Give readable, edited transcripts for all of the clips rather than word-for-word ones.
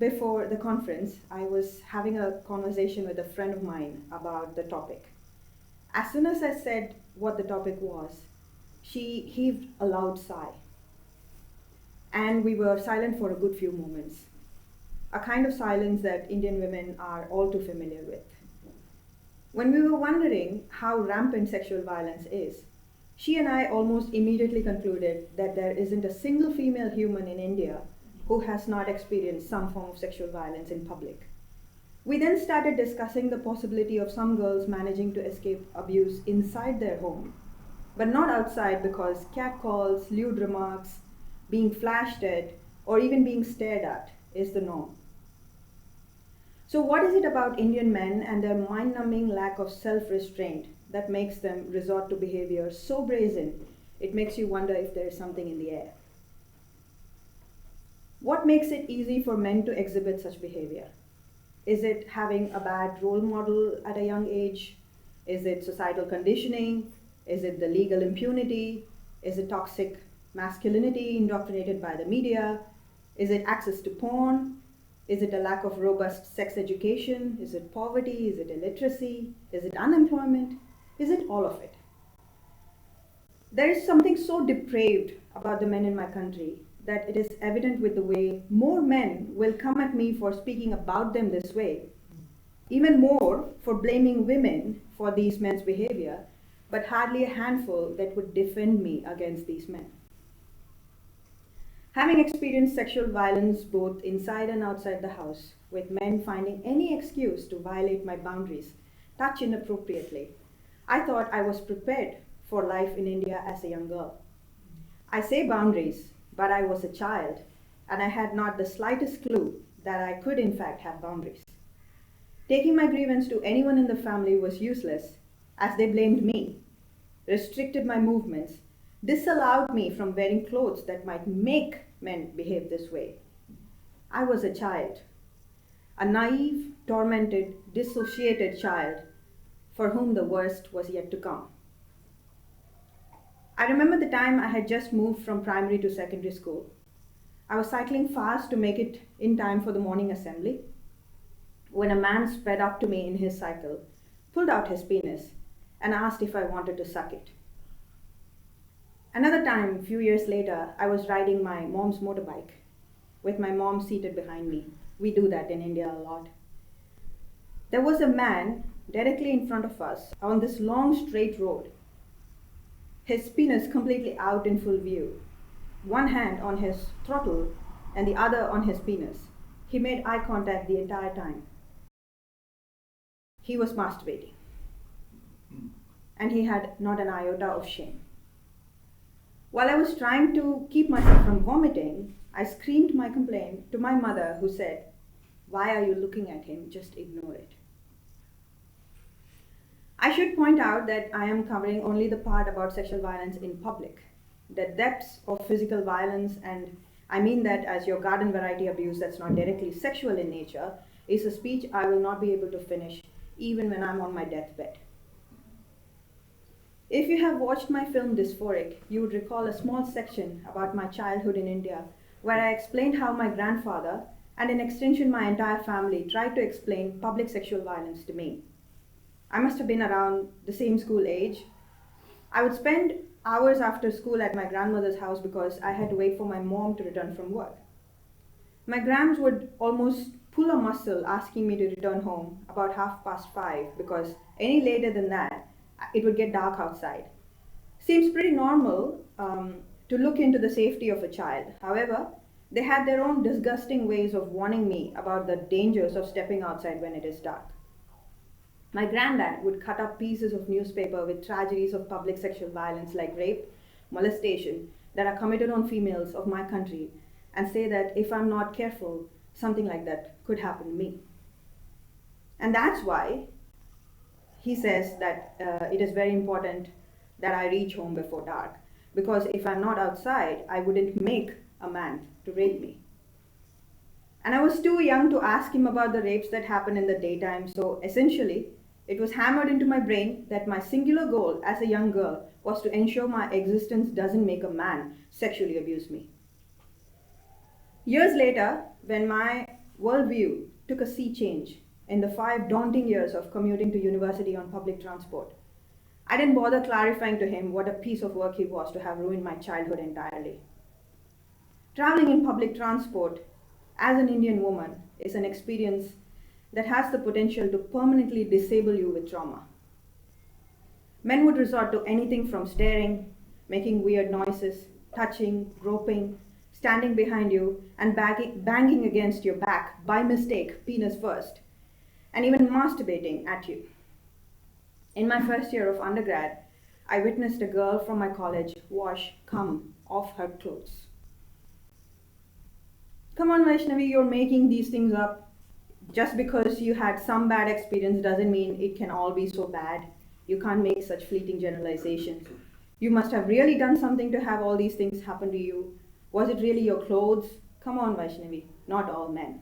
before the conference, I was having a conversation with a friend of mine about the topic. As soon as I said what the topic was, she heaved a loud sigh. And we were silent for a good few moments. A kind of silence that Indian women are all too familiar with. When we were wondering how rampant sexual violence is, she and I almost immediately concluded that there isn't a single female human in India who has not experienced some form of sexual violence in public. We then started discussing the possibility of some girls managing to escape abuse inside their home, but not outside because catcalls, lewd remarks, being flashed at, or even being stared at is the norm. So what is it about Indian men and their mind-numbing lack of self-restraint that makes them resort to behavior so brazen, it makes you wonder if there is something in the air? What makes it easy for men to exhibit such behavior? Is it having a bad role model at a young age? Is it societal conditioning? Is it the legal impunity? Is it toxic masculinity indoctrinated by the media? Is it access to porn? Is it a lack of robust sex education? Is it poverty? Is it illiteracy? Is it unemployment? Is it all of it? There is something so depraved about the men in my country that it is evident with the way more men will come at me for speaking about them this way, even more for blaming women for these men's behavior, but hardly a handful that would defend me against these men. Having experienced sexual violence both inside and outside the house, with men finding any excuse to violate my boundaries, touch inappropriately, I thought I was prepared for life in India as a young girl. I say boundaries, but I was a child, and I had not the slightest clue that I could in fact have boundaries. Taking my grievance to anyone in the family was useless, as they blamed me, restricted my movements, disallowed me from wearing clothes that might make men behave this way. I was a child, a naive, tormented, dissociated child for whom the worst was yet to come. I remember the time I had just moved from primary to secondary school. I was cycling fast to make it in time for the morning assembly when a man sped up to me in his cycle, pulled out his penis, and asked if I wanted to suck it. Another time, a few years later, I was riding my mom's motorbike with my mom seated behind me. We do that in India a lot. There was a man directly in front of us on this long straight road, his penis completely out in full view, one hand on his throttle and the other on his penis. He made eye contact the entire time. He was masturbating, and he had not an iota of shame. While I was trying to keep myself from vomiting, I screamed my complaint to my mother, who said, "Why are you looking at him? Just ignore it." I should point out that I am covering only the part about sexual violence in public. The depths of physical violence, and I mean that as your garden variety abuse that's not directly sexual in nature, is a speech I will not be able to finish even when I'm on my deathbed. If you have watched my film Dysphoric, you would recall a small section about my childhood in India, where I explained how my grandfather, and in extension my entire family, tried to explain public sexual violence to me. I must have been around the same school age. I would spend hours after school at my grandmother's house because I had to wait for my mom to return from work. My grams would almost pull a muscle asking me to return home about 5:30 because any later than that, it would get dark outside. Seems pretty normal to look into the safety of a child. However, they had their own disgusting ways of warning me about the dangers of stepping outside when it is dark. My granddad would cut up pieces of newspaper with tragedies of public sexual violence like rape, molestation that are committed on females of my country and say that if I'm not careful, something like that could happen to me. And that's why he says that it is very important that I reach home before dark, because if I'm not outside, I wouldn't make a man to rape me. And I was too young to ask him about the rapes that happen in the daytime, so essentially, it was hammered into my brain that my singular goal as a young girl was to ensure my existence doesn't make a man sexually abuse me. Years later, when my worldview took a sea change in the 5 daunting years of commuting to university on public transport. I didn't bother clarifying to him what a piece of work he was to have ruined my childhood entirely. Traveling in public transport as an Indian woman is an experience that has the potential to permanently disable you with trauma. Men would resort to anything from staring, making weird noises, touching, groping, standing behind you, and banging against your back by mistake, penis first, and even masturbating at you. In my first year of undergrad, I witnessed a girl from my college wash cum off her clothes. Come on, Vaishnavi, you're making these things up. Just because you had some bad experience doesn't mean it can all be so bad. You can't make such fleeting generalizations. You must have really done something to have all these things happen to you. Was it really your clothes? Come on, Vaishnavi, not all men.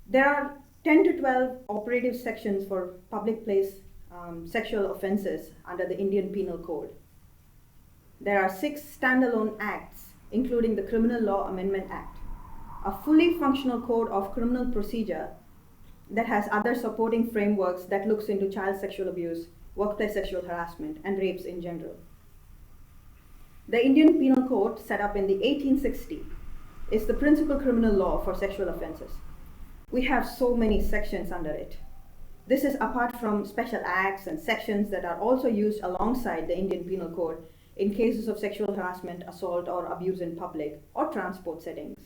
There are 10 to 12 operative sections for public place sexual offenses under the Indian Penal Code. There are 6 standalone acts, including the Criminal Law Amendment Act, a fully functional code of criminal procedure that has other supporting frameworks that looks into child sexual abuse, workplace sexual harassment, and rapes in general. The Indian Penal Code, set up in the 1860s, is the principal criminal law for sexual offenses. We have so many sections under it. This is apart from special acts and sections that are also used alongside the Indian Penal Code in cases of sexual harassment, assault, or abuse in public or transport settings.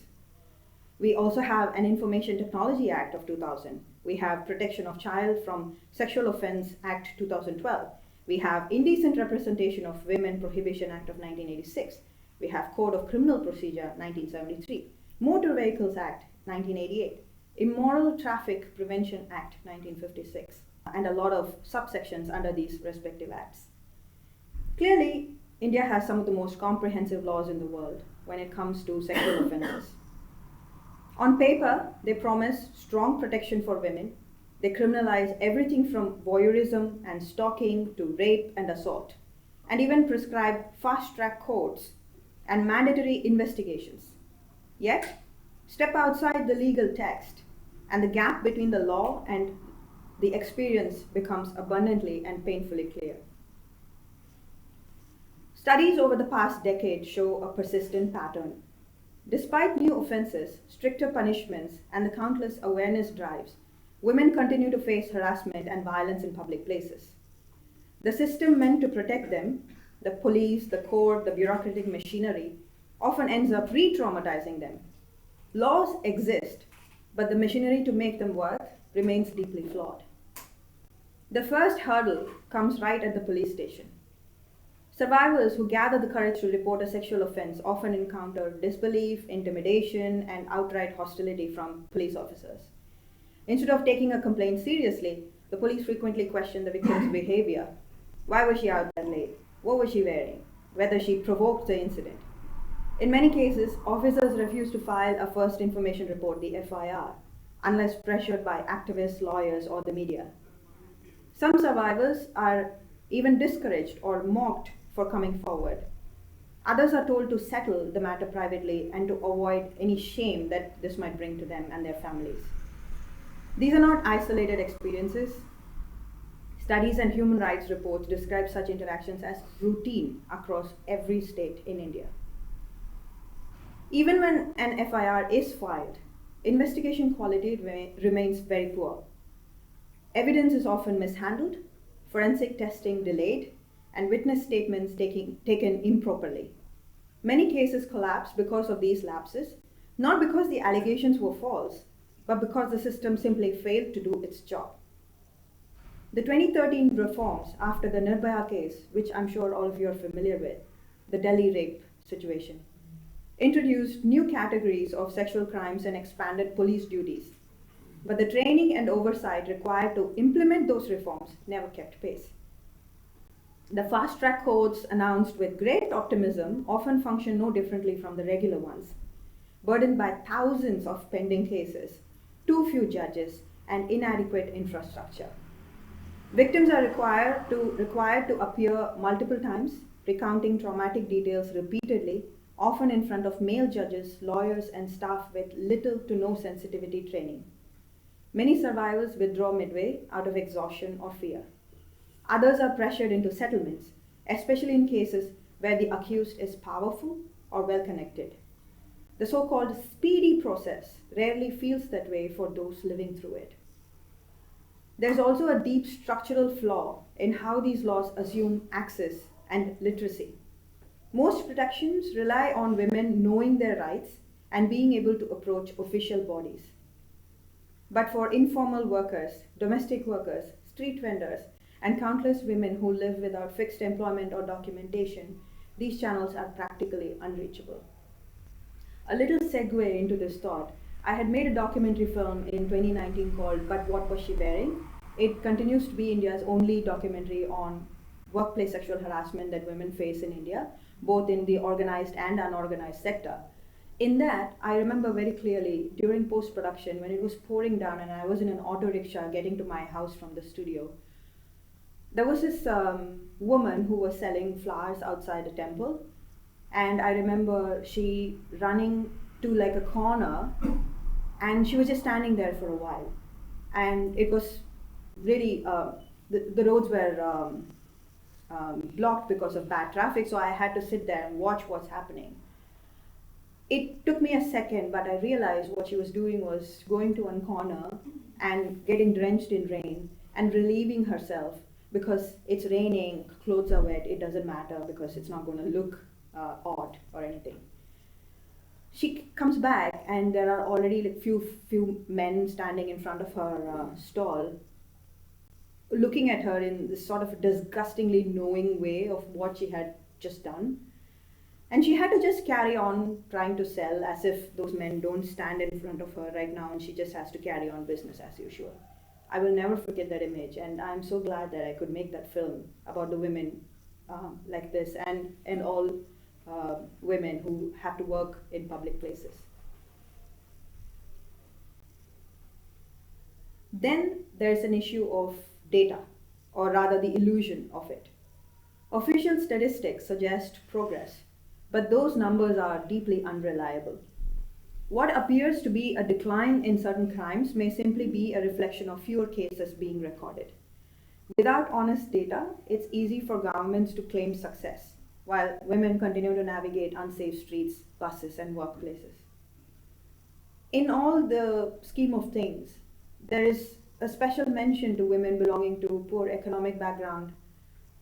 We also have an Information Technology Act of 2000. We have Protection of Child from Sexual Offense Act 2012. We have Indecent Representation of Women Prohibition Act of 1986. We have Code of Criminal Procedure 1973. Motor Vehicles Act 1988. Immoral Traffic Prevention Act 1956. And a lot of subsections under these respective acts. Clearly, India has some of the most comprehensive laws in the world when it comes to sexual offenses. On paper, they promise strong protection for women. They criminalize everything from voyeurism and stalking to rape and assault, and even prescribe fast-track courts and mandatory investigations. Yet, step outside the legal text, and the gap between the law and the experience becomes abundantly and painfully clear. Studies over the past decade show a persistent pattern. Despite new offenses, stricter punishments, and the countless awareness drives, women continue to face harassment and violence in public places. The system meant to protect them, the police, the court, the bureaucratic machinery, often ends up re-traumatizing them. Laws exist, but the machinery to make them work remains deeply flawed. The first hurdle comes right at the police station. Survivors who gather the courage to report a sexual offense often encounter disbelief, intimidation, and outright hostility from police officers. Instead of taking a complaint seriously, the police frequently question the victim's behavior. Why was she out that late? What was she wearing? Whether she provoked the incident. In many cases, officers refuse to file a first information report, the FIR, unless pressured by activists, lawyers, or the media. Some survivors are even discouraged or mocked for coming forward. Others are told to settle the matter privately and to avoid any shame that this might bring to them and their families. These are not isolated experiences. Studies and human rights reports describe such interactions as routine across every state in India. Even when an FIR is filed, investigation quality remains very poor. Evidence is often mishandled, forensic testing delayed, and witness statements taken improperly. Many cases collapse because of these lapses, not because the allegations were false, but because the system simply failed to do its job. The 2013 reforms after the Nirbhaya case, which I'm sure all of you are familiar with, the Delhi rape situation, introduced new categories of sexual crimes and expanded police duties. But the training and oversight required to implement those reforms never kept pace. The fast-track courts announced with great optimism often function no differently from the regular ones, burdened by thousands of pending cases, too few judges, and inadequate infrastructure. Victims are required to appear multiple times, recounting traumatic details repeatedly, often in front of male judges, lawyers, and staff with little to no sensitivity training. Many survivors withdraw midway out of exhaustion or fear. Others are pressured into settlements, especially in cases where the accused is powerful or well connected. The so called speedy process rarely feels that way for those living through it. There's also a deep structural flaw in how these laws assume access and literacy. Most protections rely on women knowing their rights and being able to approach official bodies. But for informal workers, domestic workers, street vendors, and countless women who live without fixed employment or documentation, these channels are practically unreachable. A little segue into this thought. I had made a documentary film in 2019 called But What Was She Wearing? It continues to be India's only documentary on workplace sexual harassment that women face in India, both in the organized and unorganized sector. In that, I remember very clearly during post-production when it was pouring down and I was in an auto rickshaw getting to my house from the studio. There was this woman who was selling flowers outside a temple, and I remember she running to like a corner and she was just standing there for a while. And it was really, the roads were blocked because of bad traffic, so I had to sit there and watch what's happening. It took me a second, but I realized what she was doing was going to one corner and getting drenched in rain and relieving herself because it's raining, clothes are wet, it doesn't matter because it's not going to look odd or anything. She comes back and there are already like few men standing in front of her stall, looking at her in this sort of disgustingly knowing way of what she had just done. And she had to just carry on trying to sell as if those men don't stand in front of her right now and she just has to carry on business as usual. I will never forget that image, and I'm so glad that I could make that film about the women like this and all women who have to work in public places. Then there's an issue of data, or rather the illusion of it. Official statistics suggest progress, but those numbers are deeply unreliable. What appears to be a decline in certain crimes may simply be a reflection of fewer cases being recorded. Without honest data, it's easy for governments to claim success, while women continue to navigate unsafe streets, buses, and workplaces. In all the scheme of things, there is a special mention to women belonging to poor economic background,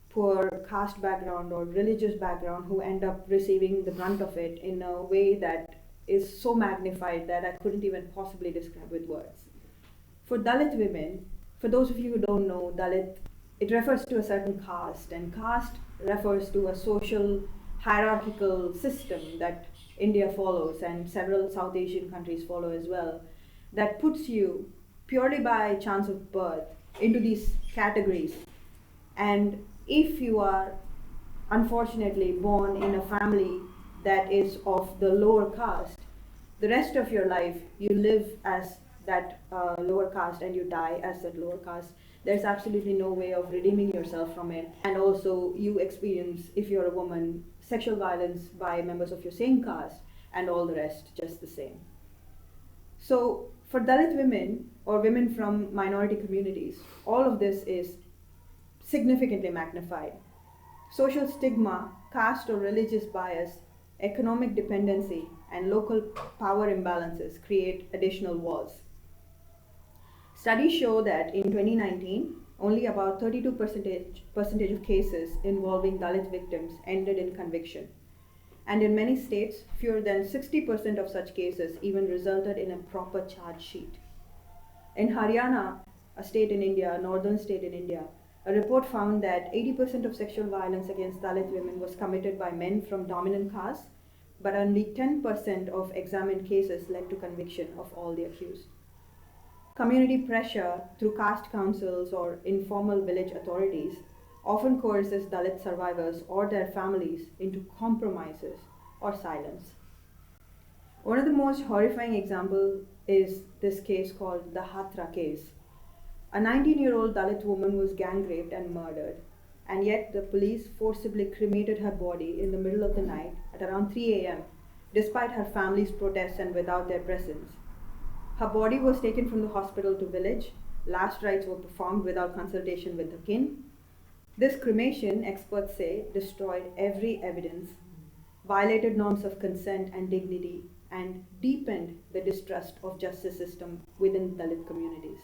poor caste background, or religious background who end up receiving the brunt of it in a way that is so magnified that I couldn't even possibly describe with words. For Dalit women, for those of you who don't know, Dalit, it refers to a certain caste, and caste refers to a social hierarchical system that India follows and several South Asian countries follow as well, that puts you purely by chance of birth into these categories. And if you are unfortunately born in a family that is of the lower caste, the rest of your life you live as that lower caste and you die as that lower caste. There's absolutely no way of redeeming yourself from it. And also you experience, if you're a woman, sexual violence by members of your same caste and all the rest just the same. So for Dalit women or women from minority communities, all of this is significantly magnified. Social stigma, caste or religious bias, economic dependency, and local power imbalances create additional walls. Studies show that in 2019, only about 32% of cases involving Dalit victims ended in conviction. And in many states, fewer than 60% of such cases even resulted in a proper charge sheet. In Haryana, a state in India, a northern state in India, a report found that 80% of sexual violence against Dalit women was committed by men from dominant castes, but only 10% of examined cases led to conviction of all the accused. Community pressure through caste councils or informal village authorities often coerces Dalit survivors or their families into compromises or silence. One of the most horrifying examples is this case called the Hatra case. A 19-year-old Dalit woman was gang raped and murdered, and yet the police forcibly cremated her body in the middle of the night at around 3 a.m., despite her family's protests and without their presence. Her body was taken from the hospital to village. Last rites were performed without consultation with the kin. This cremation, experts say, destroyed every evidence, violated norms of consent and dignity, and deepened the distrust of justice system within Dalit communities.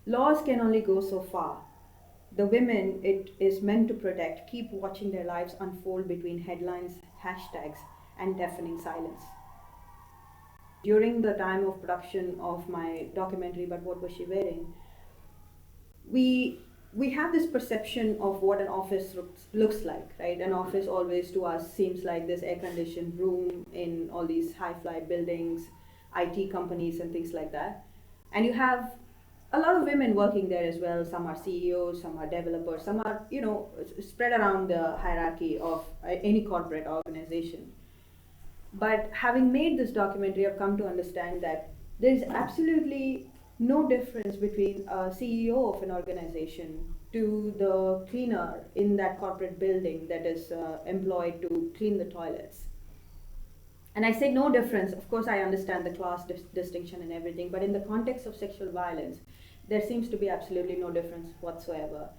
Laws can only go so far. The women it is meant to protect keep watching their lives unfold between headlines, hashtags, and deafening silence. During the time of production of my documentary, But What Was She Wearing, we have this perception of what an office looks like, right? An office always to us seems like this air-conditioned room in all these high-fly buildings, IT companies and things like that. And you have a lot of women working there as well. Some are CEOs, some are developers, some are, spread around the hierarchy of any corporate organization. But having made this documentary, I've come to understand that there is absolutely no difference between a CEO of an organization to the cleaner in that corporate building that is employed to clean the toilets. And I say no difference. Of course, I understand the class distinction and everything, but in the context of sexual violence, there seems to be absolutely no difference whatsoever.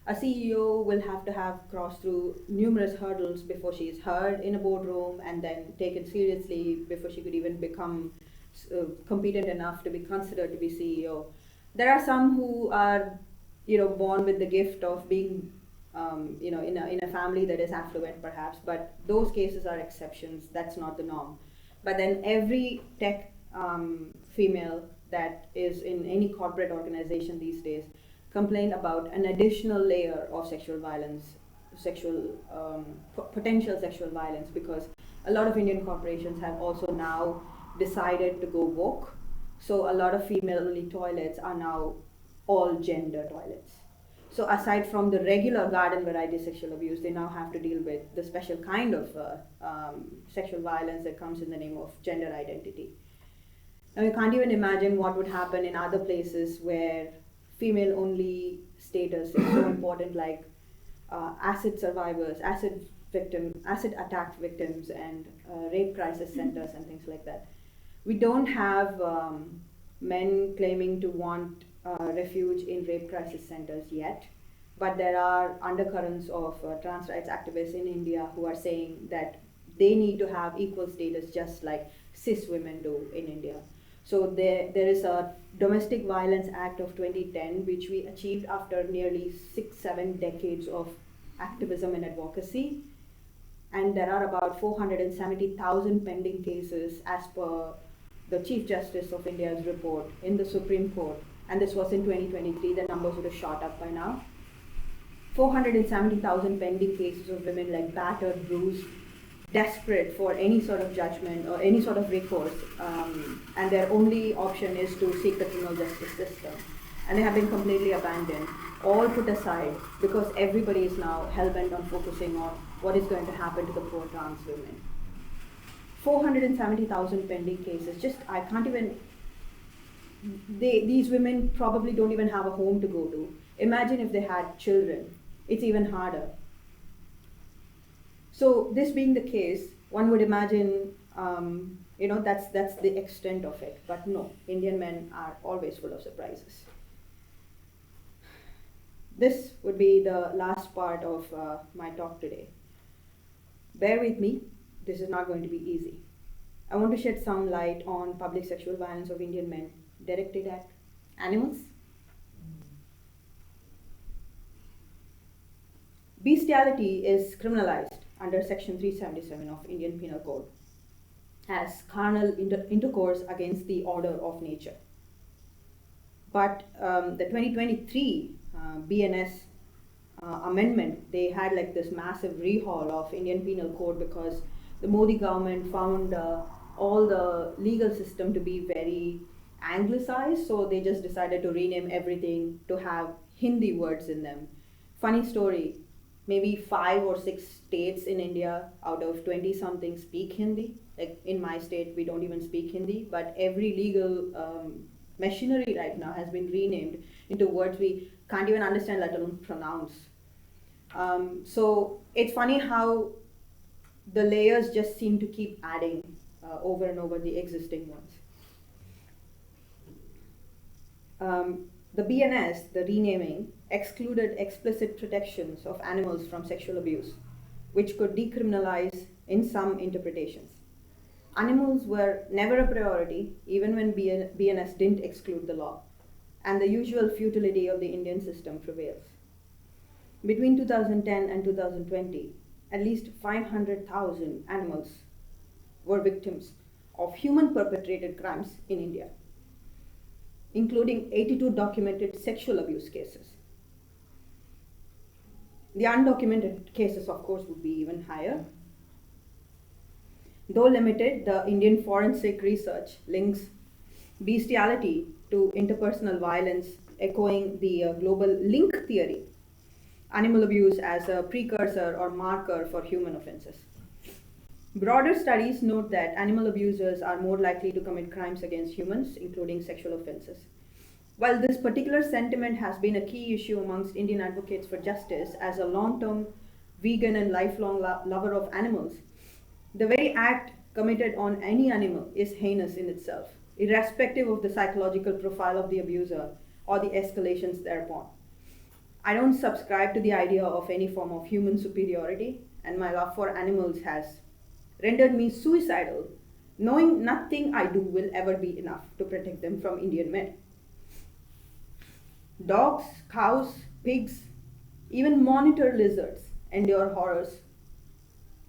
A CEO will have to have crossed through numerous hurdles before she is heard in a boardroom and then taken seriously before she could even become competent enough to be considered to be CEO. There are some who are, born with the gift of being, in a family that is affluent perhaps, but those cases are exceptions. That's not the norm. But then every tech female that is in any corporate organization these days complain about an additional layer of sexual violence, potential sexual violence, because a lot of Indian corporations have also now decided to go woke. So a lot of female-only toilets are now all gender toilets. So aside from the regular garden variety sexual abuse, they now have to deal with the special kind of sexual violence that comes in the name of gender identity. Now you can't even imagine what would happen in other places where female-only status is so important, like acid survivors, acid attack victims, and rape crisis centers and things like that. We don't have men claiming to want refuge in rape crisis centers yet, but there are undercurrents of trans rights activists in India who are saying that they need to have equal status just like cis women do in India. So there is a Domestic Violence Act of 2010, which we achieved after nearly 6-7 decades of activism and advocacy. And there are about 470,000 pending cases as per the Chief Justice of India's report in the Supreme Court. And this was in 2023, the numbers would have shot up by now. 470,000 pending cases of women like battered, bruised, desperate for any sort of judgment or any sort of recourse, and their only option is to seek the criminal justice system. And they have been completely abandoned, all put aside, because everybody is now hell-bent on focusing on what is going to happen to the poor trans women. 470,000 pending cases, I can't even, these women probably don't even have a home to go to. Imagine if they had children, it's even harder. So this being the case, one would imagine, that's the extent of it. But no, Indian men are always full of surprises. This would be the last part of my talk today. Bear with me, this is not going to be easy. I want to shed some light on public sexual violence of Indian men directed at animals. Bestiality is criminalized under Section 377 of Indian Penal Code as carnal intercourse against the order of nature. But the 2023 BNS amendment, they had like this massive rehaul of Indian Penal Code because the Modi government found all the legal system to be very anglicized, so they just decided to rename everything to have Hindi words in them. Funny story, maybe 5 or 6 states in India out of 20 something speak Hindi. Like in my state, we don't even speak Hindi, but every legal machinery right now has been renamed into words we can't even understand, let alone pronounce. So it's funny how the layers just seem to keep adding over and over the existing ones. The BNS, the renaming, excluded explicit protections of animals from sexual abuse, which could decriminalize in some interpretations. Animals were never a priority, even when BNS didn't exclude the law, and the usual futility of the Indian system prevails. Between 2010 and 2020, at least 500,000 animals were victims of human-perpetrated crimes in India, including 82 documented sexual abuse cases. The undocumented cases, of course, would be even higher. Though limited, the Indian forensic research links bestiality to interpersonal violence, echoing the global link theory, animal abuse as a precursor or marker for human offenses. Broader studies note that animal abusers are more likely to commit crimes against humans, including sexual offenses. While this particular sentiment has been a key issue amongst Indian advocates for justice, as a long-term vegan and lifelong lover of animals, the very act committed on any animal is heinous in itself, irrespective of the psychological profile of the abuser or the escalations thereupon. I don't subscribe to the idea of any form of human superiority, and my love for animals has rendered me suicidal, knowing nothing I do will ever be enough to protect them from Indian men. Dogs, cows, pigs, even monitor lizards endure horrors.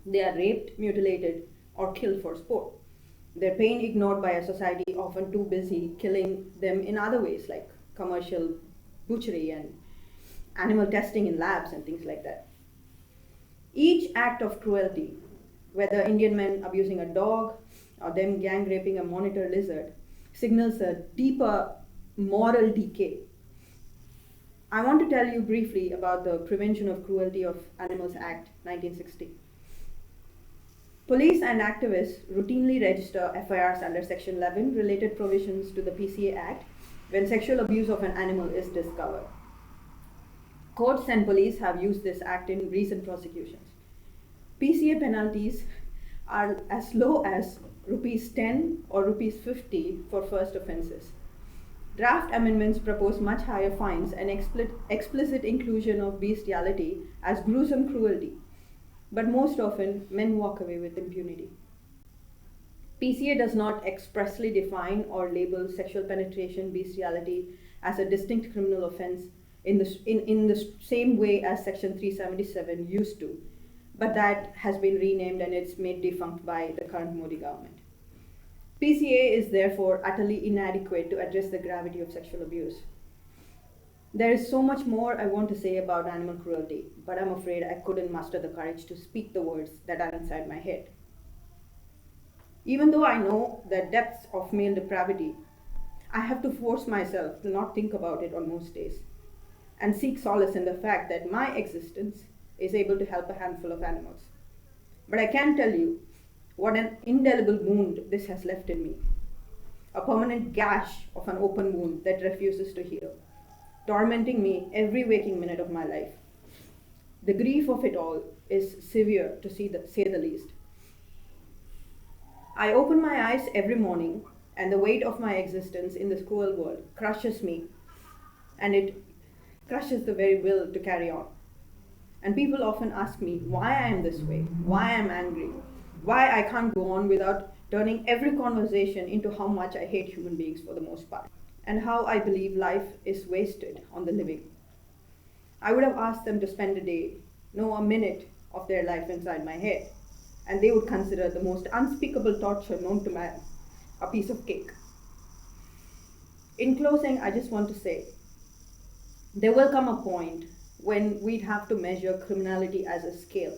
They are raped, mutilated, or killed for sport. Their pain ignored by a society often too busy killing them in other ways, like commercial butchery and animal testing in labs and things like that. Each act of cruelty, whether Indian men abusing a dog or them gang raping a monitor lizard, signals a deeper moral decay. I want to tell you briefly about the Prevention of Cruelty of Animals Act 1960. Police and activists routinely register FIRs under Section 11 related provisions to the PCA Act when sexual abuse of an animal is discovered. Courts and police have used this act in recent prosecutions. PCA penalties are as low as rupees 10 or rupees 50 for first offences. Draft amendments propose much higher fines and explicit inclusion of bestiality as gruesome cruelty, but most often men walk away with impunity. PCA does not expressly define or label sexual penetration bestiality as a distinct criminal offence in the same way as Section 377 used to, but that has been renamed and it's made defunct by the current Modi government. PCA is therefore utterly inadequate to address the gravity of sexual abuse. There is so much more I want to say about animal cruelty, but I'm afraid I couldn't muster the courage to speak the words that are inside my head. Even though I know the depths of male depravity, I have to force myself to not think about it on most days and seek solace in the fact that my existence is able to help a handful of animals. But I can tell you what an indelible wound this has left in me. A permanent gash of an open wound that refuses to heal, tormenting me every waking minute of my life. The grief of it all is severe, to say the least. I open my eyes every morning, and the weight of my existence in this cruel world crushes me, and it crushes the very will to carry on. And people often ask me why I am this way, why I am angry, why I can't go on without turning every conversation into how much I hate human beings for the most part, and how I believe life is wasted on the living. I would have asked them to spend a day, no, a minute of their life inside my head, and they would consider the most unspeakable torture known to man a piece of cake. In closing, I just want to say, there will come a point when we'd have to measure criminality as a scale,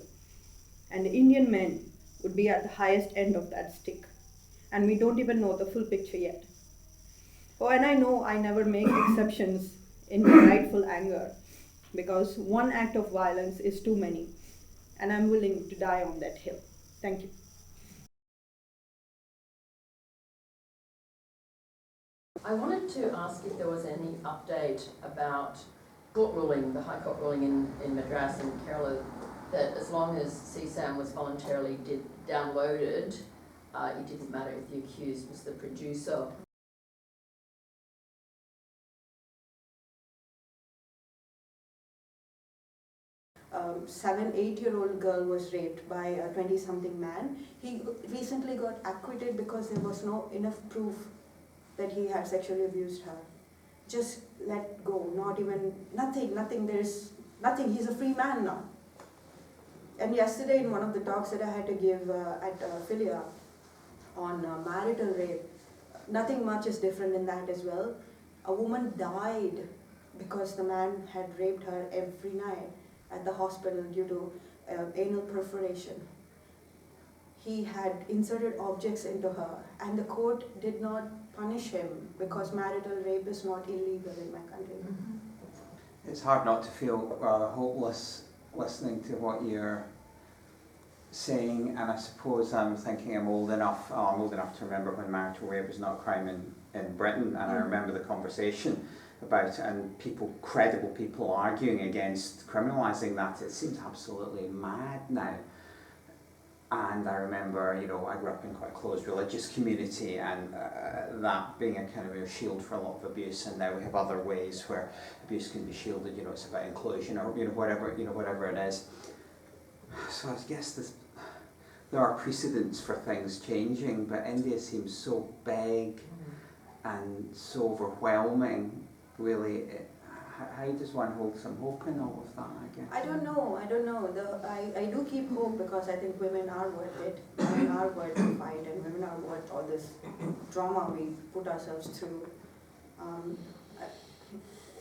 and Indian men would be at the highest end of that stick, and we don't even know the full picture yet. Oh, and I know I never make exceptions in my rightful anger, because one act of violence is too many, and I'm willing to die on that hill. Thank you. I wanted to ask if there was any update about court ruling, the High Court ruling in Madras and Kerala that as long as CSAM was voluntarily downloaded, it didn't matter if the accused was the producer. 7-8-year-old girl was raped by a 20-something man. He recently got acquitted because there was no enough proof that he had sexually abused her. Just let go, not even, nothing, there's nothing, he's a free man now. And yesterday in one of the talks that I had to give at Philia on marital rape, nothing much is different in that as well. A woman died because the man had raped her every night at the hospital due to anal perforation. He had inserted objects into her, and the court did not punish him because marital rape is not illegal in my country. It's hard not to feel hopeless listening to what you're saying, and I suppose I'm thinking I'm old enough to remember when marital rape was not a crime in Britain, and I remember the conversation about it, and credible people arguing against criminalising that. It seems absolutely mad now. And I remember, I grew up in quite a closed religious community, and that being a kind of a shield for a lot of abuse. And now we have other ways where abuse can be shielded. It's about inclusion or whatever it is. So I guess there are precedents for things changing, but India seems so big and so overwhelming. Really, how does one hold some hope in all of that, I guess? I don't know. I do keep hope because I think women are worth it. Women are worth the fight, and women are worth all this drama we put ourselves through.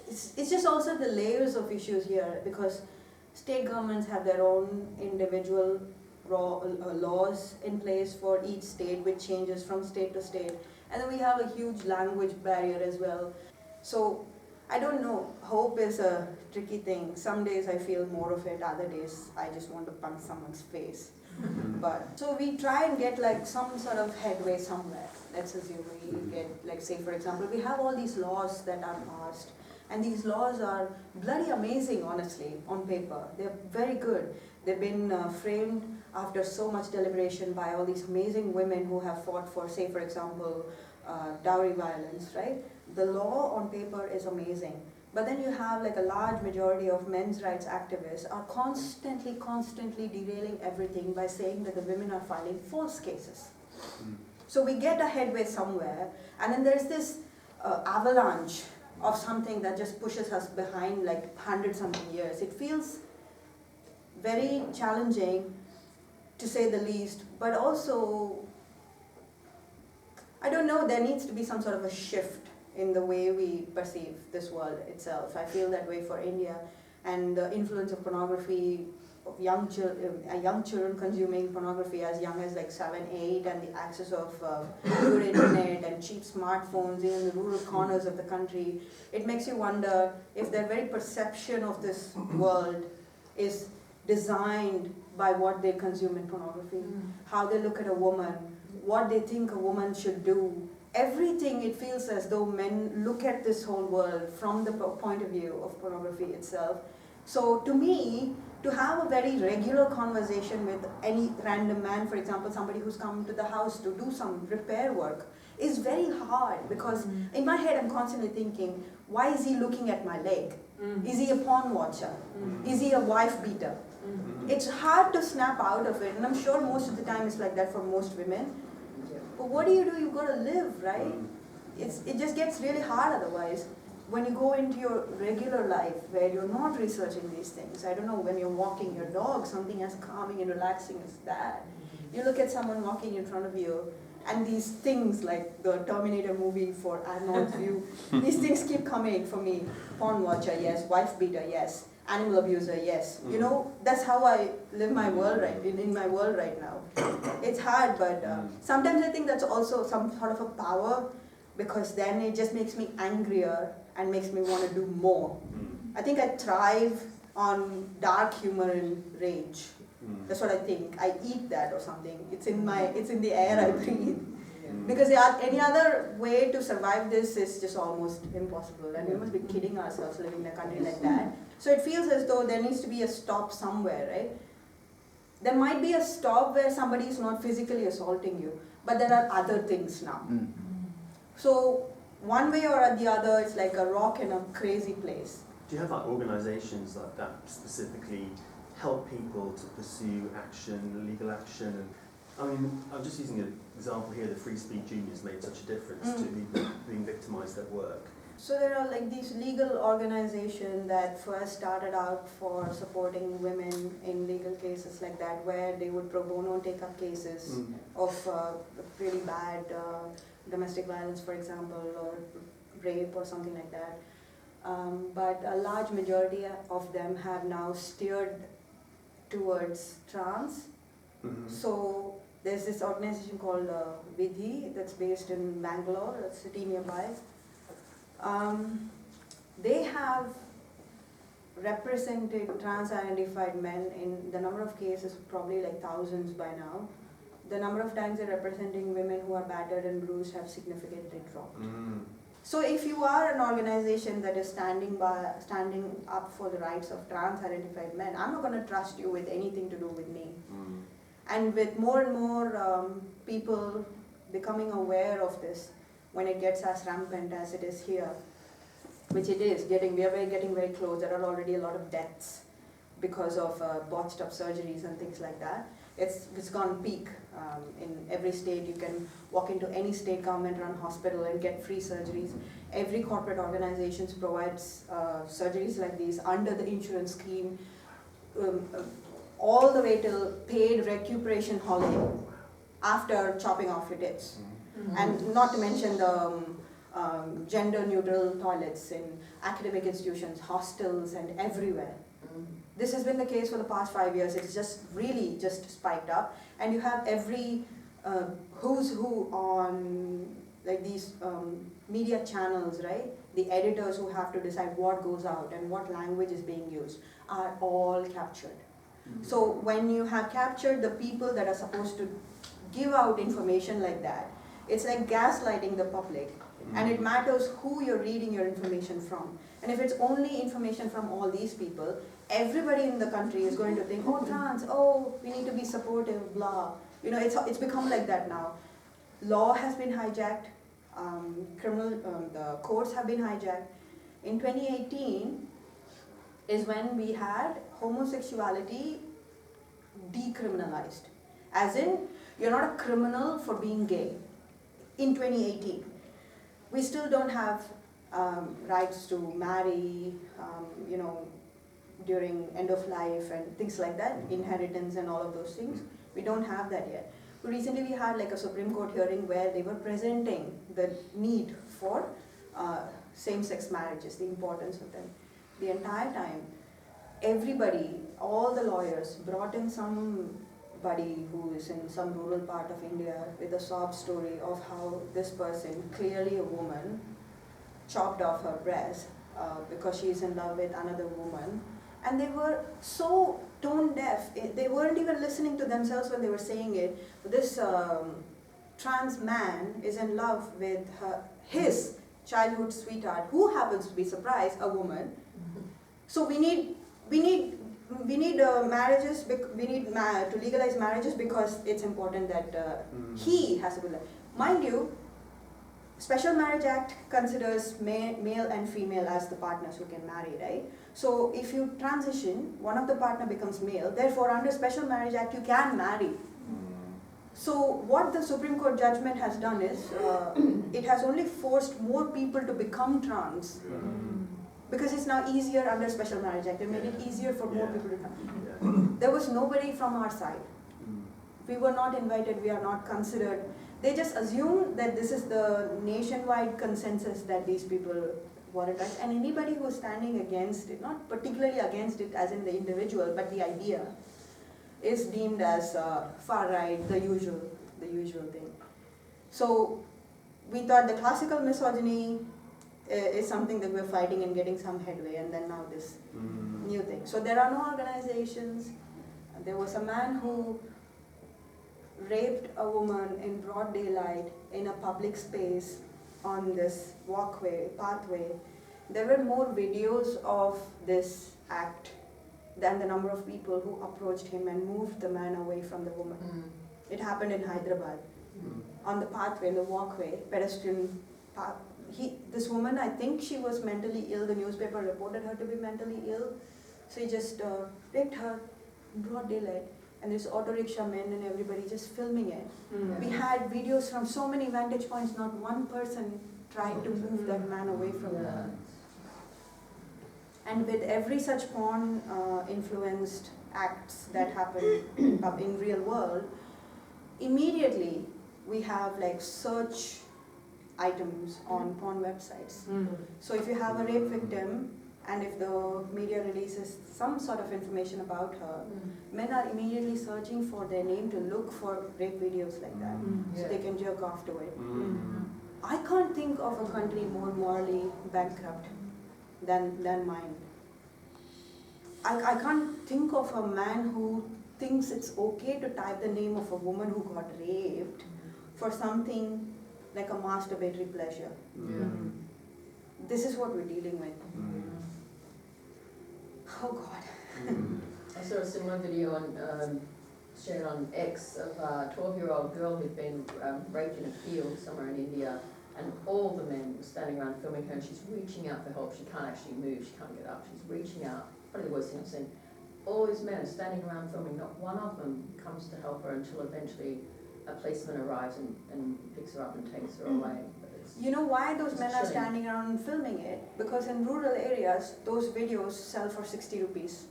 It's just also the layers of issues here, because state governments have their own individual laws in place for each state, which changes from state to state. And then we have a huge language barrier as well. So I don't know, hope is a tricky thing. Some days I feel more of it, other days I just want to punch someone's face. But so we try and get like some sort of headway somewhere. Let's assume we get, like, say for example, we have all these laws that are passed, and these laws are bloody amazing, honestly, on paper. They're very good. They've been framed after so much deliberation by all these amazing women who have fought for, say for example, dowry violence, right? The law on paper is amazing, but then you have like a large majority of men's rights activists are constantly derailing everything by saying that the women are filing false cases. So we get a headway somewhere, and then there's this avalanche of something that just pushes us behind like 100-something years. It feels very challenging, to say the least, but also, I don't know, there needs to be some sort of a shift in the way we perceive this world itself. I feel that way for India, and the influence of pornography, of young children consuming pornography as young as like 7, 8, and the access of good internet and cheap smartphones in the rural corners of the country. It makes you wonder if their very perception of this world is designed by what they consume in pornography, how they look at a woman, what they think a woman should do. Everything, it feels as though men look at this whole world from the point of view of pornography itself. So to me, to have a very regular conversation with any random man, for example, somebody who's come to the house to do some repair work, is very hard, because in my head I'm constantly thinking, why is he looking at my leg? Is he a porn watcher? Is he a wife beater? It's hard to snap out of it, and I'm sure most of the time it's like that for most women. But what do? You've got to live, right? It just gets really hard otherwise. When you go into your regular life where you're not researching these things, I don't know, when you're walking your dog, something as calming and relaxing as that. You look at someone walking in front of you, and these things like the Terminator movie for Arnold's view, these things keep coming for me. Porn watcher, yes. Wife beater, yes. Animal abuser, yes. That's how I live my world in my world right now. It's hard, but sometimes I think that's also some sort of a power, because then it just makes me angrier and makes me want to do more. I think I thrive on dark humor and rage. That's what I think. I eat that or something. It's in the air I breathe. Because any other way to survive this is just almost impossible, and we must be kidding ourselves living in a country like that. So it feels as though there needs to be a stop somewhere, right? there might be a stop where somebody is not physically assaulting you, but there are other things now. So one way or the other, it's like a rock in a crazy place. Do you have like organisations like that specifically help people to pursue action, legal action? And I mean, I'm just using an example here. The Free Speech Unions made such a difference to people being victimised at work. So there are like these legal organizations that first started out for supporting women in legal cases like that, where they would pro bono take up cases of really bad domestic violence, for example, or rape or something like that. But a large majority of them have now steered towards trans. So there's this organization called Vidhi that's based in Bangalore, a city nearby. They have represented trans-identified men in the number of cases, probably like thousands by now. The number of times they're representing women who are battered and bruised have significantly dropped. So if you are an organization that is standing up for the rights of trans-identified men, I'm not going to trust you with anything to do with me. And with more and more people becoming aware of this, when it gets as rampant as it is here, which it is, we are getting very close. There are already a lot of deaths because of botched up surgeries and things like that. It's gone peak in every state. You can walk into any state government-run hospital and get free surgeries. Every corporate organization provides surgeries like these under the insurance scheme, all the way till paid recuperation holiday after chopping off your tits. And not to mention the gender-neutral toilets in academic institutions, hostels, and everywhere. This has been the case for the past 5 years. It's just really just spiked up, and you have every who's who on like these media channels, right? The editors who have to decide what goes out and what language is being used are all captured. So when you have captured the people that are supposed to give out information like that, it's like gaslighting the public, and it matters who you're reading your information from. And if it's only information from all these people, everybody in the country is going to think, oh, trans, oh, we need to be supportive, blah. You know, it's become like that now. Law has been hijacked, the courts have been hijacked. In 2018 is when we had homosexuality decriminalized. As in, you're not a criminal for being gay. In 2018. We still don't have rights to marry, you know, during end of life and things like that, inheritance and all of those things. We don't have that yet. Recently we had like a Supreme Court hearing where they were presenting the need for same-sex marriages, the importance of them. The entire time, everybody, all the lawyers brought in somebody who is in some rural part of India with a sob story of how this person, clearly a woman, chopped off her breast because she is in love with another woman. And they were so tone deaf, they weren't even listening to themselves when they were saying it. This trans man is in love with his childhood sweetheart, who happens to be, surprise, a woman. So we need marriages. We need to legalize marriages because it's important that he has a good life. Mind you, Special Marriage Act considers male and female as the partners who can marry, right? So if you transition, one of the partner becomes male. Therefore, under Special Marriage Act, you can marry. So what the Supreme Court judgment has done is, it has only forced more people to become trans. Because it's now easier under Special Marriage Act. They made it easier for more people to come. There was nobody from our side. We were not invited, we are not considered. They just assume that this is the nationwide consensus that these people want to touch. And anybody who is standing against it, not particularly against it as in the individual, but the idea, is deemed as far right, the usual thing. So we thought the classical misogyny is something that we're fighting and getting some headway, and then now this new thing. So there are no organizations. There was a man who raped a woman in broad daylight in a public space on this pathway. There were more videos of this act than the number of people who approached him and moved the man away from the woman. It happened in Hyderabad. On the pathway, in the walkway, pedestrian path. This woman, I think she was mentally ill. The newspaper reported her to be mentally ill. So he just raped her in broad daylight. And there's auto rickshaw men and everybody just filming it. We had videos from so many vantage points, not one person tried to move that man away from her. And with every such porn influenced acts that happen in real world, immediately we have like search items on porn websites. So if you have a rape victim, and if the media releases some sort of information about her, men are immediately searching for their name to look for rape videos like that, so they can jerk off to it. I can't think of a country more morally bankrupt than mine. I can't think of a man who thinks it's okay to type the name of a woman who got raped for something like a masturbatory pleasure. This is what we're dealing with. Oh God. I saw a similar video shared on X of a 12-year-old girl who'd been raped in a field somewhere in India, and all the men were standing around filming her, and she's reaching out for help. She can't actually move, she can't get up, she's reaching out. Probably the worst thing I've seen. All these men are standing around filming, not one of them comes to help her until eventually a policeman arrives and picks her up and takes her away. You know why those men are chilling. standing around filming it? Because in rural areas, those videos sell for 60 rupees.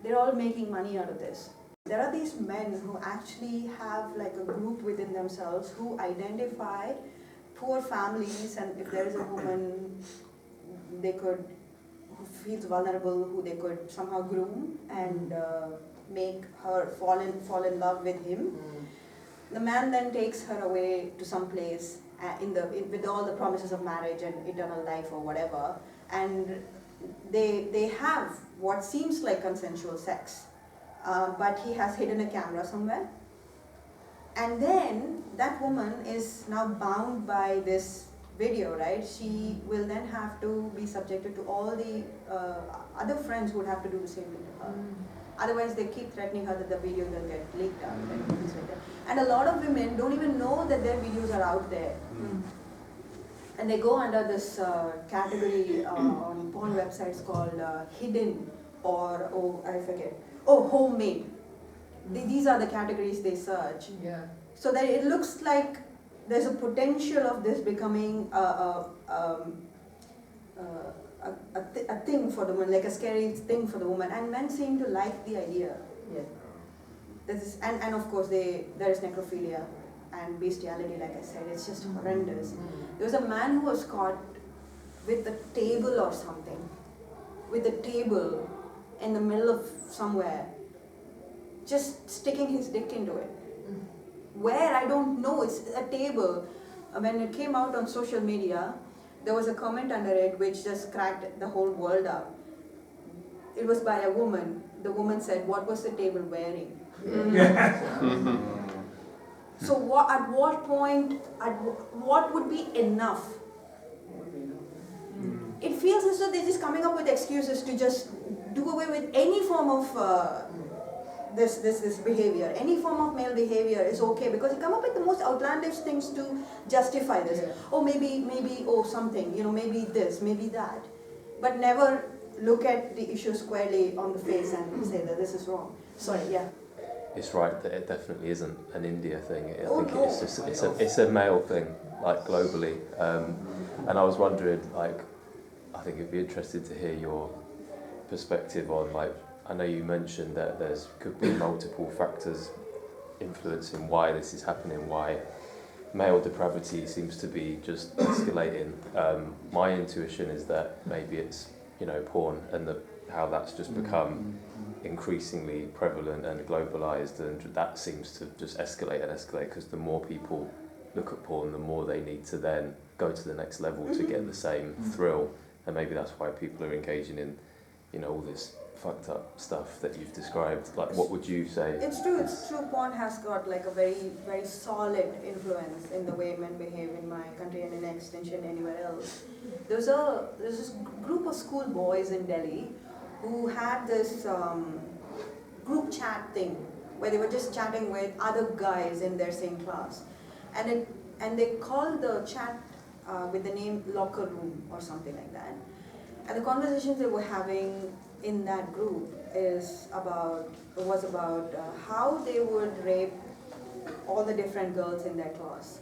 They're all making money out of this. There are these men who actually have like a group within themselves who identify poor families, and if there is a woman who feels vulnerable, who they could somehow groom and make her fall in love with him. The man then takes her away to some place with all the promises of marriage and eternal life or whatever, and they have what seems like consensual sex, but he has hidden a camera somewhere, and then that woman is now bound by this video, right? She will then have to be subjected to all the other friends who would have to do the same thing to her. Otherwise, they keep threatening her that the video will get leaked out and things like that. And a lot of women don't even know that their videos are out there. And they go under this category on porn websites called hidden or, homemade. These are the categories they search. So that it looks like there's a potential of this becoming a thing for the woman, like a scary thing for the woman, and men seem to like the idea. And of course there is necrophilia and bestiality, like I said, it's just horrendous. There was a man who was caught with a table or something, with a table in the middle of somewhere, just sticking his dick into it. Where, I don't know, it's a table. When it came out on social media, there was a comment under it which just cracked the whole world up. It was by a woman. The woman said, "What was the table wearing?" So at what point, what would be enough? It feels as though they're just coming up with excuses to just do away with any form of this behavior. Any form of male behavior is okay, because you come up with the most outlandish things to justify this. Oh, maybe, something, maybe this, maybe that. But never look at the issue squarely on the face and say that this is wrong. Sorry, yeah. It's right that it definitely isn't an India thing. I think no. it's just it's a male thing, like globally. And I was wondering, like, I think it'd be interesting to hear your perspective on, like, I know you mentioned that could be multiple factors influencing why this is happening, why male depravity seems to be just escalating. My intuition is that maybe it's, porn, and how that's just become increasingly prevalent and globalized, and that seems to just escalate because the more people look at porn, the more they need to then go to the next level to get the same thrill, and maybe that's why people are engaging in, all this fucked up stuff that you've described. Like, what would you say? It's true. Porn has got like a very, very solid influence in the way men behave in my country and in extension anywhere else. There's this group of school boys in Delhi who had this group chat thing where they were just chatting with other guys in their same class, and they called the chat with the name locker room or something like that. And the conversations they were having in that group was about how they would rape all the different girls in their class.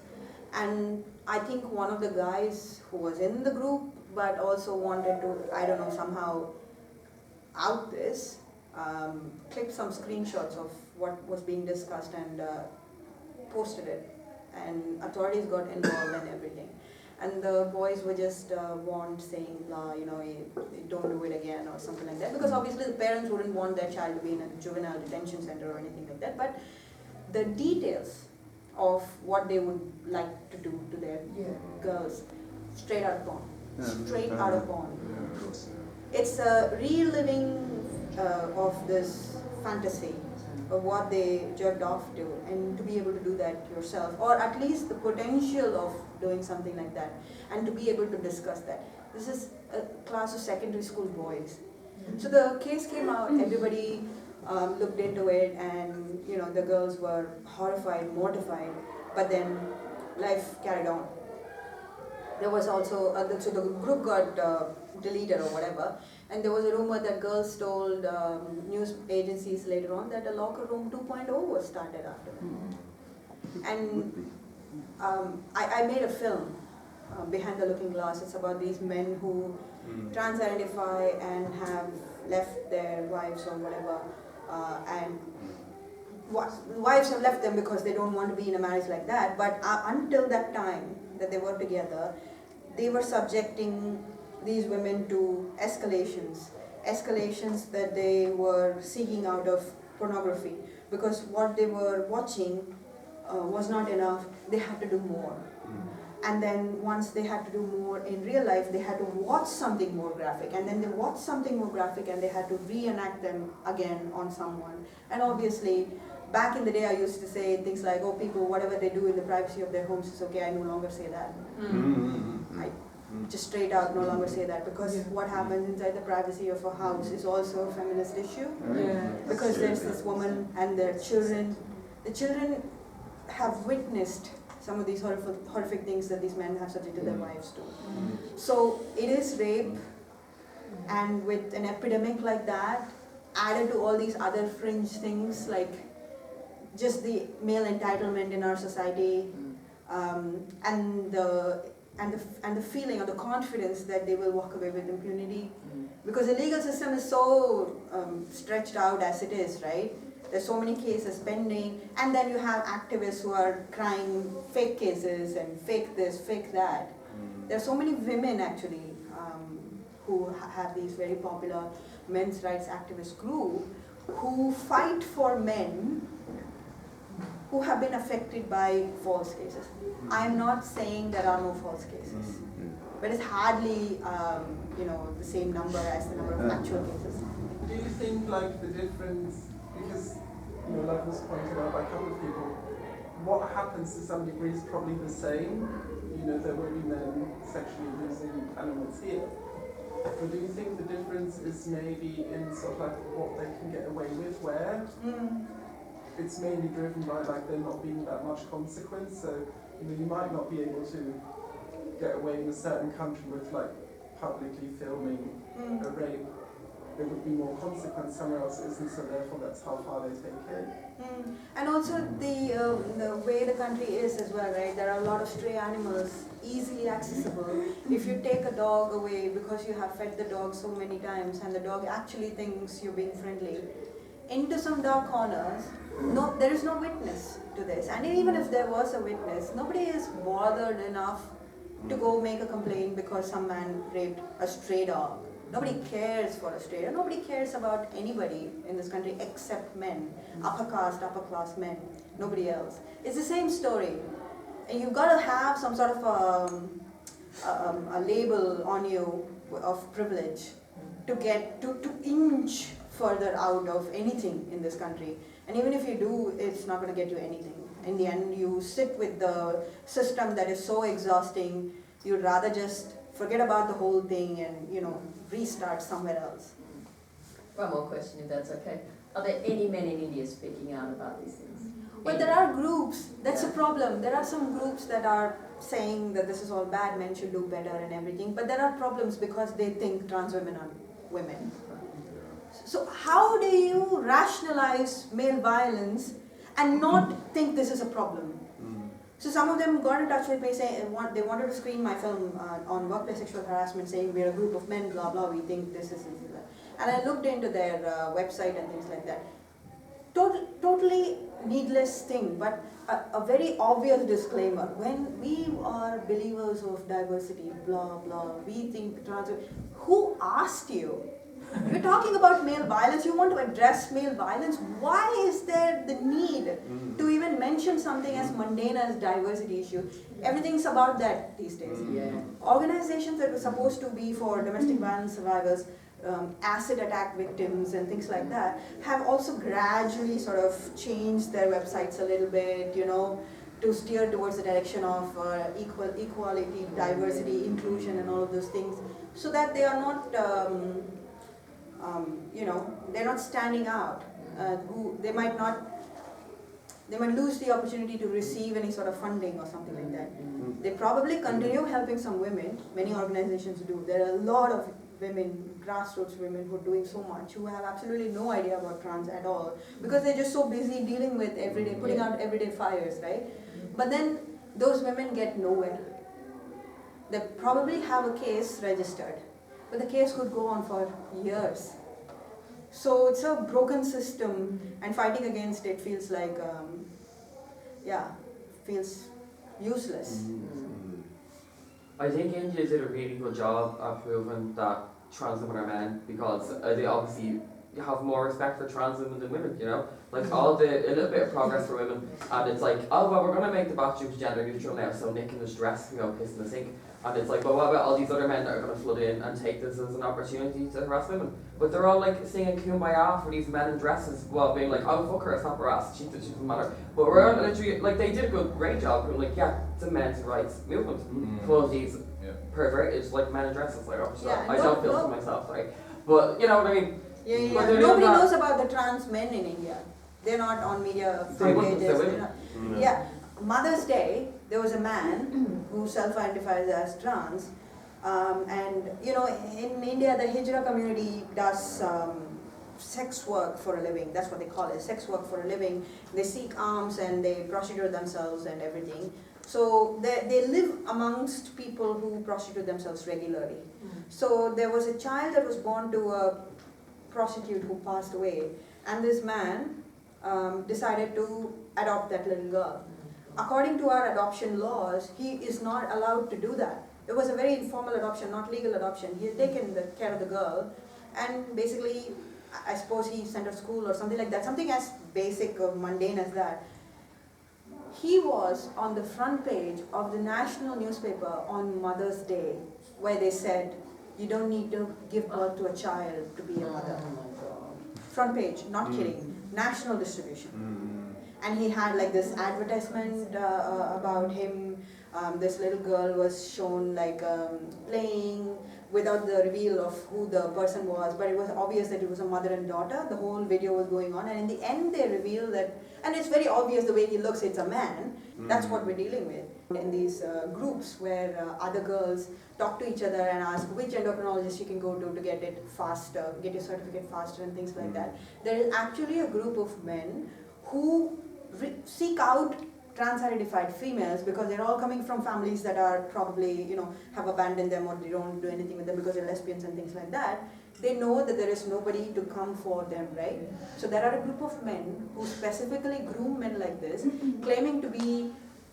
And I think one of the guys who was in the group but also wanted to, I don't know, somehow out this, clipped some screenshots of what was being discussed and posted it. And authorities got involved and everything. And the boys were just warned, saying, don't do it again or something like that. Because obviously the parents wouldn't want their child to be in a juvenile detention center or anything like that. But the details of what they would like to do to their girls, straight out of porn. Straight out of porn. It's a reliving of this fantasy of what they jerked off to, and to be able to do that yourself, or at least the potential of doing something like that, and to be able to discuss that. This is a class of secondary school boys. So the case came out, everybody looked into it, and the girls were horrified, mortified, but then life carried on. There was also, so the group got deleted or whatever, and there was a rumor that girls told news agencies later on that a locker room 2.0 was started after that. And I made a film, Behind the Looking Glass. It's about these men who trans-identify and have left their wives or whatever, and wives have left them because they don't want to be in a marriage like that, but until that time that they were together, they were subjecting these women to escalations that they were seeking out of pornography, because what they were watching was not enough. They had to do more. And then once they had to do more in real life, they had to watch something more graphic, and then they watched something more graphic and they had to reenact them again on someone. And obviously, back in the day I used to say things like, oh, people, whatever they do in the privacy of their homes is okay. I no longer say that. I just straight out no longer say that, because what happens inside the privacy of a house is also a feminist issue. Because there's this woman and their children. The children have witnessed some of these horrific things that these men have subjected their wives to. So it is rape, and with an epidemic like that, added to all these other fringe things like just the male entitlement in our society, and the feeling or the confidence that they will walk away with impunity, because the legal system is so stretched out as it is, right? There's so many cases pending, and then you have activists who are crying fake cases and fake this, fake that. There are so many women actually who have these very popular men's rights activist group who fight for men who have been affected by false cases. I'm not saying there are no false cases, but it's hardly the same number as the number of actual cases. Do you think the difference, because like was pointed out by a couple of people, what happens to some degree is probably the same. There will be men sexually using animals here. But do you think the difference is maybe in sort of what they can get away with, where it's mainly driven by there not being that much consequence? So you might not be able to get away in a certain country with publicly filming a rape. There would be more consequence somewhere else isn't, so therefore that's how far they take it. And also the way the country is as well, right? There are a lot of stray animals easily accessible. If you take a dog away because you have fed the dog so many times and the dog actually thinks you're being friendly, into some dark corners, there is no witness to this. And even if there was a witness, nobody is bothered enough to go make a complaint because some man raped a stray dog. Nobody cares for a stray dog. Nobody cares about anybody in this country except men, upper caste, upper class men, nobody else. It's the same story. And you've got to have some sort of a label on you of privilege to get to inch further out of anything in this country. And even if you do, it's not going to get you anything. In the end, you sit with the system that is so exhausting, you'd rather just forget about the whole thing and restart somewhere else. One more question, if that's okay. Are there any men in India speaking out about these things? Well, there are groups. That's a problem. There are some groups that are saying that this is all bad, men should do better and everything. But there are problems because they think trans women are women. So how do you rationalize male violence and not think this is a problem? So some of them got in touch with me saying they wanted to screen my film on workplace sexual harassment, saying we're a group of men, blah blah. We think this is that. And I looked into their website and things like that. Totally needless thing, but a very obvious disclaimer. When we are believers of diversity, blah blah, we think trans. Who asked you? You're talking about male violence. You want to address male violence. Why is there the need to even mention something as mundane as diversity issue? Everything's about that these days. Yeah. Organizations that were supposed to be for domestic violence survivors, acid attack victims and things like that, have also gradually sort of changed their websites a little bit, to steer towards the direction of equality, diversity, inclusion and all of those things, so that they are not, they're not standing out. They might lose the opportunity to receive any sort of funding or something like that. They probably continue helping some women. Many organizations do. There are a lot of women, grassroots women, who are doing so much, who have absolutely no idea about trans at all, because they're just so busy dealing with everyday, putting out everyday fires, right? But then those women get nowhere. They probably have a case registered, but the case could go on for years. So it's a broken system, and fighting against it feels like, feels useless. I think India did a really good job of proving that trans women are men, because they obviously have more respect for trans women than women, Like a little bit of progress for women, and it's like, oh well, we're going to make the bathrooms gender neutral now, so Nick in his dress can go piss in the sink. And it's like, well, what about all these other men that are going to flood in and take this as an opportunity to harass women? But they're all like singing Kumbaya for these men in dresses, while being like, oh fuck her, stop her ass, she doesn't matter. But we're all literally, like, they did a great job, but like, yeah, it's a men's rights movement. Full of these perverted, like, men in dresses, like, I don't feel to myself, right? But, you know what I mean? Yeah. Nobody knows about the trans men in India. They're not on media front pages. Yeah. Mother's Day, there was a man who self-identifies as trans, and in India the Hijra community does sex work for a living. That's what they call it, sex work for a living. They seek alms and they prostitute themselves and everything. So they live amongst people who prostitute themselves regularly. So there was a child that was born to a prostitute who passed away, and this man decided to adopt that little girl. According to our adoption laws, he is not allowed to do that. It was a very informal adoption, not legal adoption. He had taken care of the girl, and basically, I suppose he sent her to school or something like that, something as basic or mundane as that. He was on the front page of the national newspaper on Mother's Day, where they said, you don't need to give birth to a child to be a mother. Front page, not kidding, national distribution. And he had like this advertisement about him. This little girl was shown like playing without the reveal of who the person was, but it was obvious that it was a mother and daughter. The whole video was going on, and in the end they reveal that, and it's very obvious the way he looks, it's a man. That's what we're dealing with. In these groups where other girls talk to each other and ask which endocrinologist you can go to get it faster, get your certificate faster and things like that. There is actually a group of men who seek out trans-identified females, because they're all coming from families that are probably, have abandoned them, or they don't do anything with them because they're lesbians and things like that. They know that there is nobody to come for them, right? So there are a group of men who specifically groom men like this, claiming to be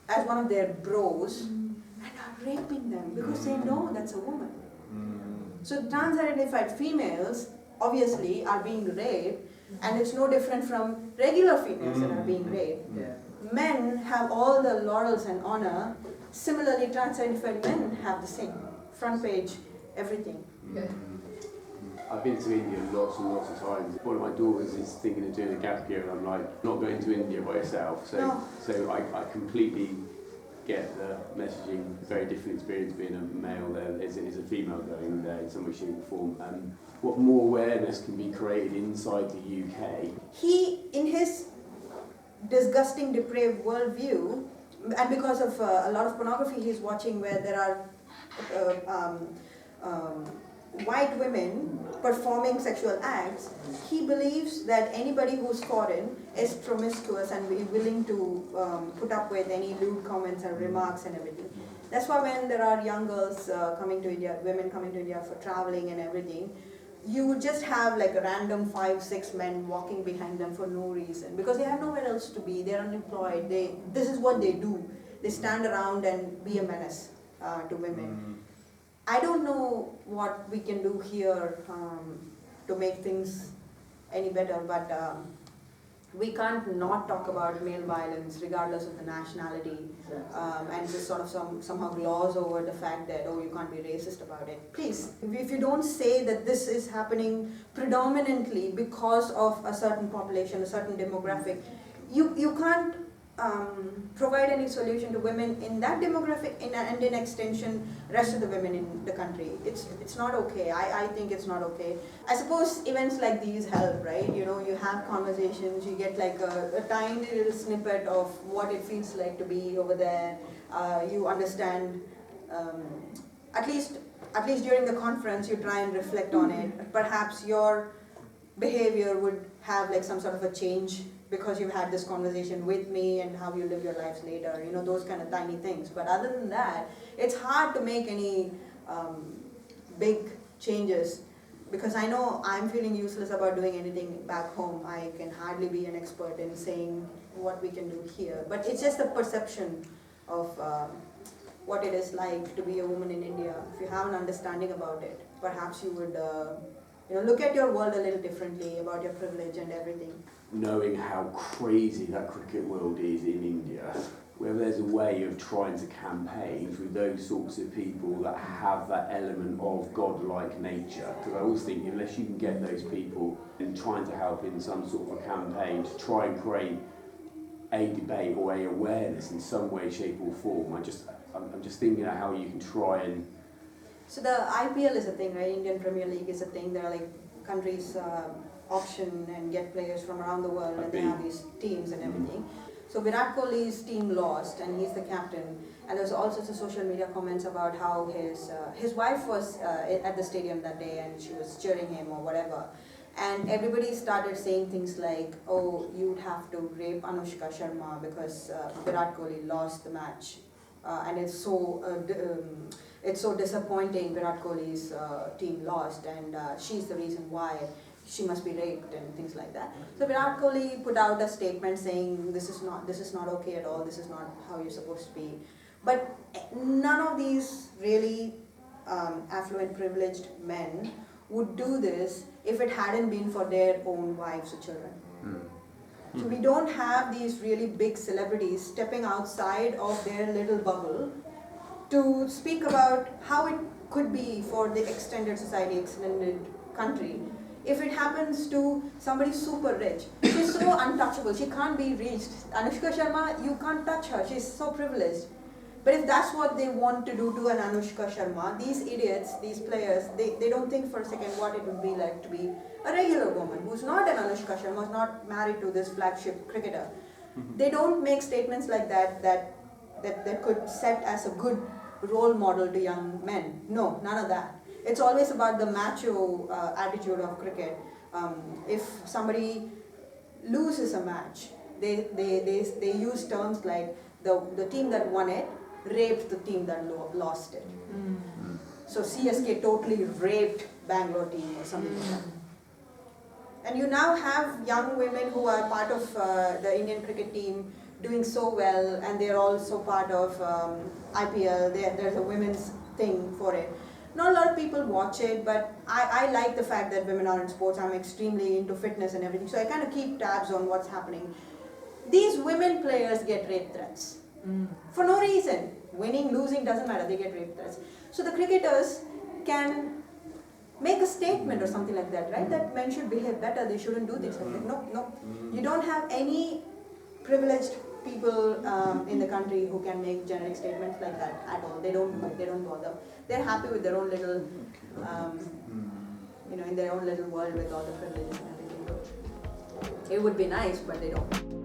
as one of their bros, and are raping them because they know that's a woman. So trans-identified females obviously are being raped, and it's no different from regular females that are being raped. Men have all the laurels and honor. Similarly, trans-identified men have the same. Front page, everything. I've been to India lots and lots of times. One of my daughters is thinking of doing a gap year, and I'm like, not going to India by yourself. So I completely get the messaging. Very different experience being a male there is a female going there in some way, shape or form. What more awareness can be created inside the UK? He, in his disgusting, depraved worldview, and because of a lot of pornography he's watching where there are white women performing sexual acts, he believes that anybody who's foreign is promiscuous and willing to put up with any lewd comments and remarks and everything. That's why when there are young girls coming to India, women coming to India for traveling and everything, you would just have like a random 5-6 men walking behind them for no reason because they have nowhere else to be. They're unemployed. This is what they do. They stand around and be a menace to women. I don't know what we can do here to make things any better, but we can't not talk about male violence regardless of the nationality, and just sort of somehow gloss over the fact that, oh, you can't be racist about it. Please, if you don't say that this is happening predominantly because of a certain population, a certain demographic, you can't provide any solution to women in that demographic and in extension rest of the women in the country. It's not okay. I think it's not okay. I suppose events like these help, right? You know, you have conversations, you get like a tiny little snippet of what it feels like to be over there. You understand, at least during the conference you try and reflect on it. Perhaps your behavior would have like some sort of a change because you've had this conversation with me and how you live your lives later, you know, those kind of tiny things. But other than that, it's hard to make any big changes because I know I'm feeling useless about doing anything back home. I can hardly be an expert in saying what we can do here. But it's just a perception of what it is like to be a woman in India. If you have an understanding about it, perhaps you would look at your world a little differently about your privilege and everything. Knowing how crazy that cricket world is in India, whether there's a way of trying to campaign through those sorts of people that have that element of godlike nature. Because I always think unless you can get those people and trying to help in some sort of a campaign to try and create a debate or a awareness in some way, shape or form, I'm just thinking of how you can try and... So the IPL is a thing, right? Indian Premier League is a thing. There are like countries auction and get players from around the world and they have these teams and everything. So Virat Kohli's team lost and he's the captain. And there's all sorts of social media comments about how his wife was at the stadium that day and she was cheering him or whatever. And everybody started saying things like, oh, you'd have to rape Anushka Sharma because Virat Kohli lost the match. And it's so disappointing Virat Kohli's team lost and she's the reason why she must be raped and things like that. So Virat Kohli put out a statement saying this is not okay at all, this is not how you're supposed to be. But none of these really affluent, privileged men would do this if it hadn't been for their own wives or children. So we don't have these really big celebrities stepping outside of their little bubble to speak about how it could be for the extended society, extended country. If it happens to somebody super rich, she's so untouchable, she can't be reached. Anushka Sharma, you can't touch her, she's so privileged. But if that's what they want to do to an Anushka Sharma, these idiots, these players, they don't think for a second what it would be like to be a regular woman who's not an Anushka Sharma, who's not married to this flagship cricketer. They don't make statements like that could set as a good role model to young men. No, none of that. It's always about the macho attitude of cricket. If somebody loses a match, they use terms like the team that won it raped the team that lost it. So CSK totally raped Bangalore team or something like that. And you now have young women who are part of the Indian cricket team doing so well, and they're also part of IPL. There's a women's thing for it. Not a lot of people watch it, but I like the fact that women are in sports. I'm extremely into fitness and everything, so I kind of keep tabs on what's happening. These women players get rape threats for no reason. Winning, losing, doesn't matter, they get rape threats. So the cricketers can make a statement or something like that, right? That men should behave better, they shouldn't do things like that. No. You don't have any privileged people in the country who can make generic statements like that at all. They don't bother. They're happy with their own little, in their own little world with all the privileges and everything. It would be nice, but they don't.